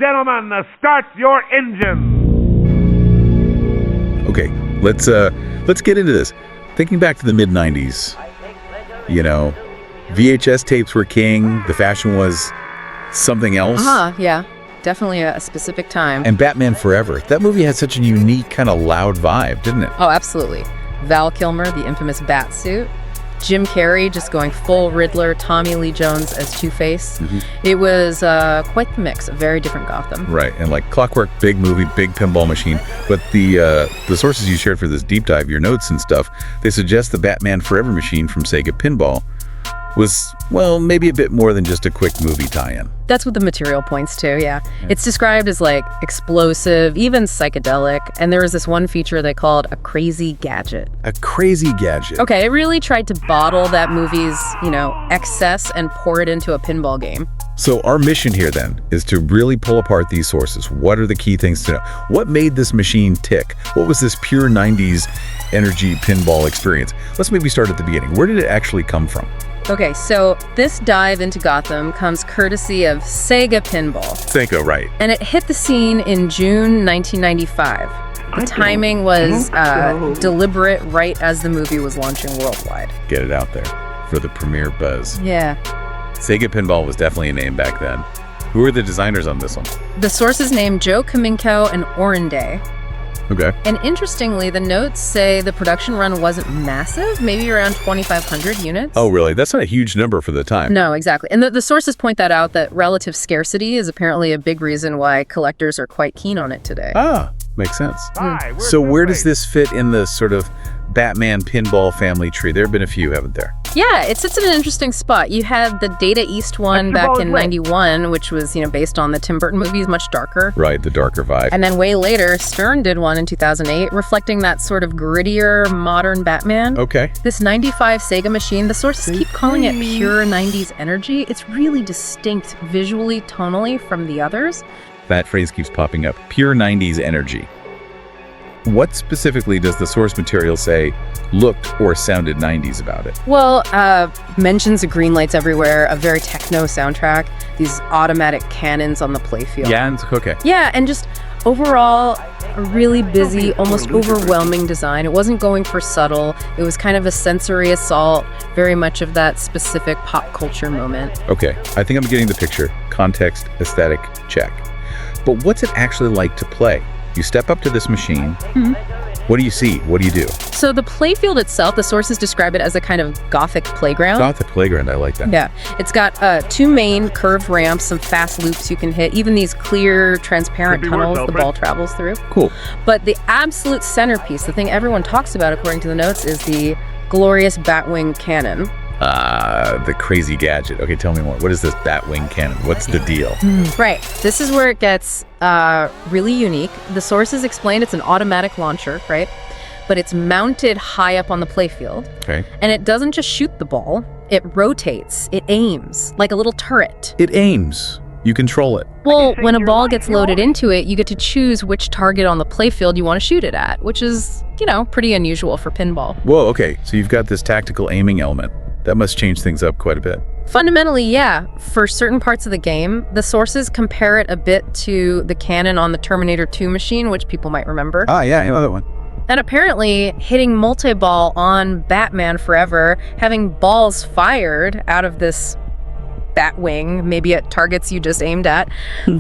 Gentlemen, start your engines. Okay, let's get into this. Thinking back to the mid-90s, VHS tapes were king, the fashion was something else. Yeah. Definitely a specific time. And Batman Forever, that movie had such a unique kind of loud vibe, didn't it? Oh, absolutely. Val Kilmer, the infamous bat suit. Jim Carrey just going full Riddler, Tommy Lee Jones as Two-Face. It was quite the mix, a very different Gotham. Right, and like clockwork, big movie, big pinball machine. But the sources you shared for this deep dive, your notes and stuff, they suggest the Batman Forever machine from SEGA Pinball was, well, maybe a bit more than just a quick movie tie-in. That's what the material points to, yeah. It's described as like explosive, even psychedelic, and there was this one feature they called a crazy gadget. A crazy gadget. Okay, it really tried to bottle that movie's, excess and pour it into a pinball game. So our mission here then is to really pull apart these sources. What are the key things to know? What made this machine tick? What was this pure 90s energy pinball experience? Let's maybe start at the beginning. Where did it actually come from? Okay, so this dive into Gotham comes courtesy of SEGA Pinball. SEGA, right. And it hit the scene in June 1995. The timing was deliberate right as the movie was launching worldwide. Get it out there for the premiere buzz. Yeah. SEGA Pinball was definitely a name back then. Who were the designers on this one? The sources named Joe Kaminko and Orenday. Okay. And interestingly, the notes say the production run wasn't massive, maybe around 2,500 units. Oh, really? That's not a huge number for the time. No, exactly. And the sources point that out, that relative scarcity is apparently a big reason why collectors are quite keen on it today. Ah, makes sense. Hi, So where does this fit in the sort of Batman pinball family tree? There have been a few, haven't there? Yeah, it sits in an interesting spot. You had the Data East one back in 91, which was, based on the Tim Burton movies, much darker. Right, the darker vibe. And then way later, Stern did one in 2008, reflecting that sort of grittier, modern Batman. Okay. This 95 SEGA machine, the sources keep calling it pure 90s energy. It's really distinct visually, tonally from the others. That phrase keeps popping up. Pure 90s energy. What specifically does the source material say looked or sounded 90s about it? Well, mentions of green lights everywhere, a very techno soundtrack, these automatic cannons on the playfield. Yeah, okay. Yeah, and just overall, a really busy, almost overwhelming design. It wasn't going for subtle. It was kind of a sensory assault, very much of that specific pop culture moment. Okay, I think I'm getting the picture. Context, aesthetic, check. But what's it actually like to play? You step up to this machine. What do you see? What do you do? So the playfield itself, the sources describe it as a kind of Gothic playground. Gothic playground, I like that. Yeah. It's got two main curved ramps, some fast loops you can hit, even these clear, transparent tunnels the ball travels through. Cool. But the absolute centerpiece, the thing everyone talks about according to the notes, is the glorious Batwing cannon. The crazy gadget. Okay, tell me more. What is this Batwing cannon? What's the deal? Right. This is where it gets really unique. The sources explain it's an automatic launcher, right? But it's mounted high up on the playfield. Okay. And it doesn't just shoot the ball. It rotates. It aims like a little turret. It aims. You control it. Well, when a ball gets loaded into it, you get to choose which target on the playfield you want to shoot it at, which is, pretty unusual for pinball. Whoa, okay. So you've got this tactical aiming element. That must change things up quite a bit. Fundamentally, yeah. For certain parts of the game, the sources compare it a bit to the cannon on the Terminator 2 machine, which people might remember. Ah, yeah, I know that one. And apparently, hitting multi-ball on Batman Forever, having balls fired out of this Batwing, maybe at targets you just aimed at,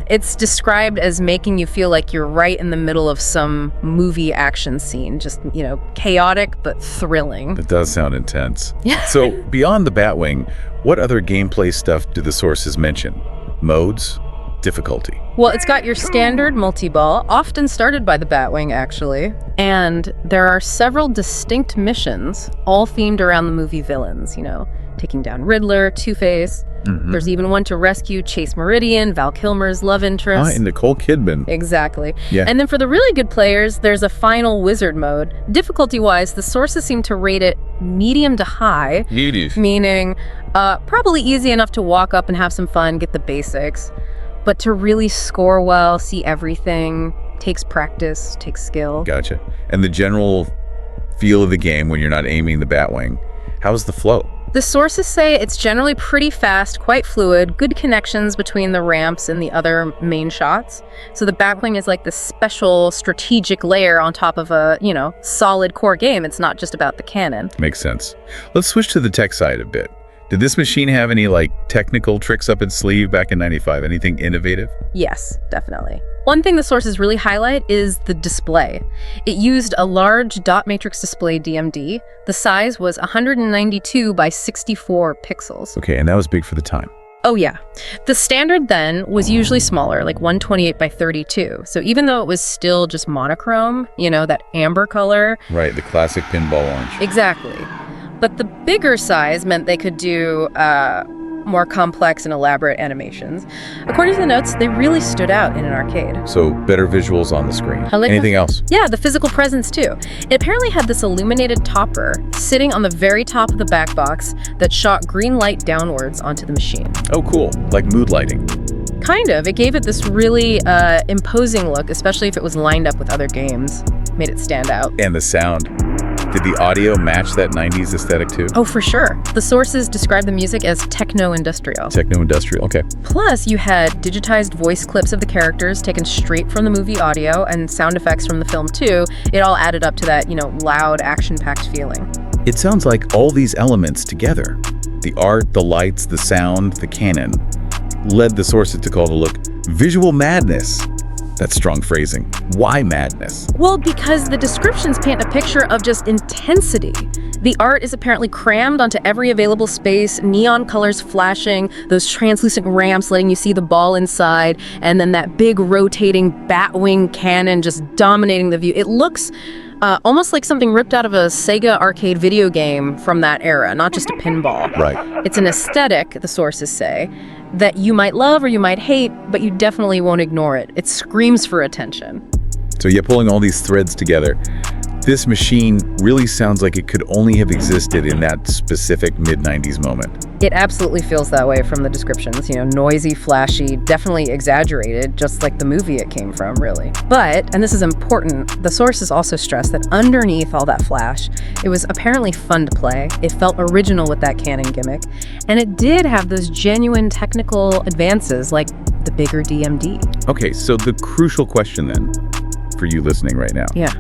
it's described as making you feel like you're right in the middle of some movie action scene. Just, chaotic but thrilling. It does sound intense. Yeah. So, beyond the Batwing, what other gameplay stuff do the sources mention? Modes? Difficulty? Well, it's got your standard multi-ball, often started by the Batwing, actually. And there are several distinct missions, all themed around the movie villains, taking down Riddler, Two-Face. There's even one to rescue Chase Meridian, Val Kilmer's love interest. And Nicole Kidman. Exactly. Yeah. And then for the really good players, there's a final wizard mode. Difficulty-wise, the sources seem to rate it medium to high, meaning probably easy enough to walk up and have some fun, get the basics. But to really score well, see everything, takes practice, takes skill. Gotcha. And the general feel of the game when you're not aiming the Batwing, how's the flow? The sources say it's generally pretty fast, quite fluid, good connections between the ramps and the other main shots. So the Batwing is like this special strategic layer on top of a, solid core game. It's not just about the cannon. Makes sense. Let's switch to the tech side a bit. Did this machine have any, technical tricks up its sleeve back in 95? Anything innovative? Yes, definitely. One thing the sources really highlight is the display. It used a large dot matrix display DMD. The size was 192 by 64 pixels. Okay, and that was big for the time. Oh yeah. The standard then was usually smaller, like 128 by 32. So even though it was still just monochrome, that amber color. Right, the classic pinball orange. Exactly. But the bigger size meant they could do more complex and elaborate animations. According to the notes, they really stood out in an arcade. So better visuals on the screen. Anything else? Yeah, the physical presence too. It apparently had this illuminated topper sitting on the very top of the back box that shot green light downwards onto the machine. Oh, cool. Like mood lighting. Kind of. It gave it this really imposing look, especially if it was lined up with other games. Made it stand out. And the sound. Did the audio match that 90s aesthetic too? Oh, for sure. The sources describe the music as techno-industrial. Techno-industrial, okay. Plus, you had digitized voice clips of the characters taken straight from the movie audio and sound effects from the film too. It all added up to that, loud, action-packed feeling. It sounds like all these elements together, the art, the lights, the sound, the canon, led the sources to call the look visual madness. That's strong phrasing. Why madness? Well, because the descriptions paint a picture of just intensity. The art is apparently crammed onto every available space, neon colors flashing, those translucent ramps letting you see the ball inside, and then that big rotating Batwing cannon just dominating the view. It looks almost like something ripped out of a SEGA arcade video game from that era, not just a pinball. Right. It's an aesthetic, the sources say, that you might love or you might hate, but you definitely won't ignore it. It screams for attention. So yeah, pulling all these threads together, this machine really sounds like it could only have existed in that specific mid-90s moment. It absolutely feels that way from the descriptions. Noisy, flashy, definitely exaggerated, just like the movie it came from, really. But, and this is important, the sources also stress that underneath all that flash, it was apparently fun to play. It felt original with that cannon gimmick. And it did have those genuine technical advances, like the bigger DMD. Okay, so the crucial question then, for you listening right now. Yeah.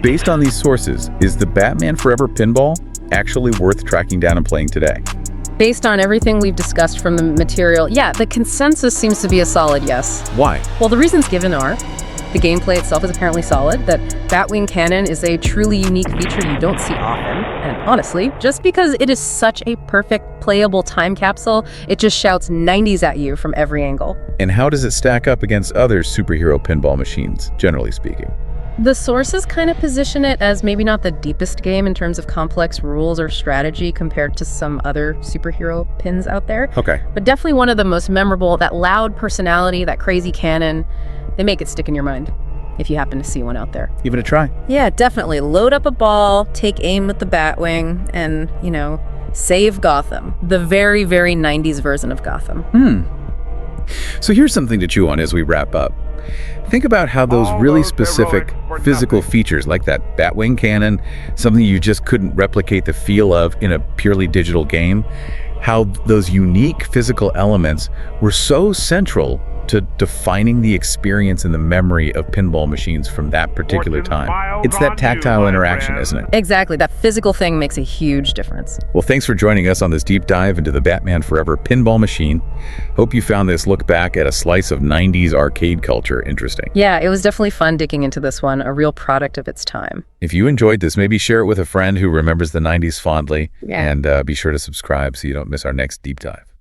Based on these sources, is the Batman Forever Pinball actually worth tracking down and playing today? Based on everything we've discussed from the material, yeah, the consensus seems to be a solid yes. Why? Well, the reasons given are the gameplay itself is apparently solid, that Batwing cannon is a truly unique feature you don't see often, and honestly, just because it is such a perfect playable time capsule, it just shouts 90s at you from every angle. And how does it stack up against other superhero pinball machines, generally speaking? The sources kind of position it as maybe not the deepest game in terms of complex rules or strategy compared to some other superhero pins out there. Okay. But definitely one of the most memorable, that loud personality, that crazy cannon, they make it stick in your mind if you happen to see one out there. Give it a try. Yeah, definitely. Load up a ball, take aim with the Batwing, and, save Gotham. The very, very 90s version of Gotham. So here's something to chew on as we wrap up. Think about how those really specific physical features, like that Batwing cannon, something you just couldn't replicate the feel of in a purely digital game, how those unique physical elements were so central to defining the experience and the memory of pinball machines from that particular time. It's that tactile interaction, isn't it? Exactly. That physical thing makes a huge difference. Well, thanks for joining us on this deep dive into the Batman Forever pinball machine. Hope you found this look back at a slice of 90s arcade culture interesting. Yeah, it was definitely fun digging into this one, a real product of its time. If you enjoyed this, maybe share it with a friend who remembers the 90s fondly. Yeah. And be sure to subscribe so you don't miss our next deep dive.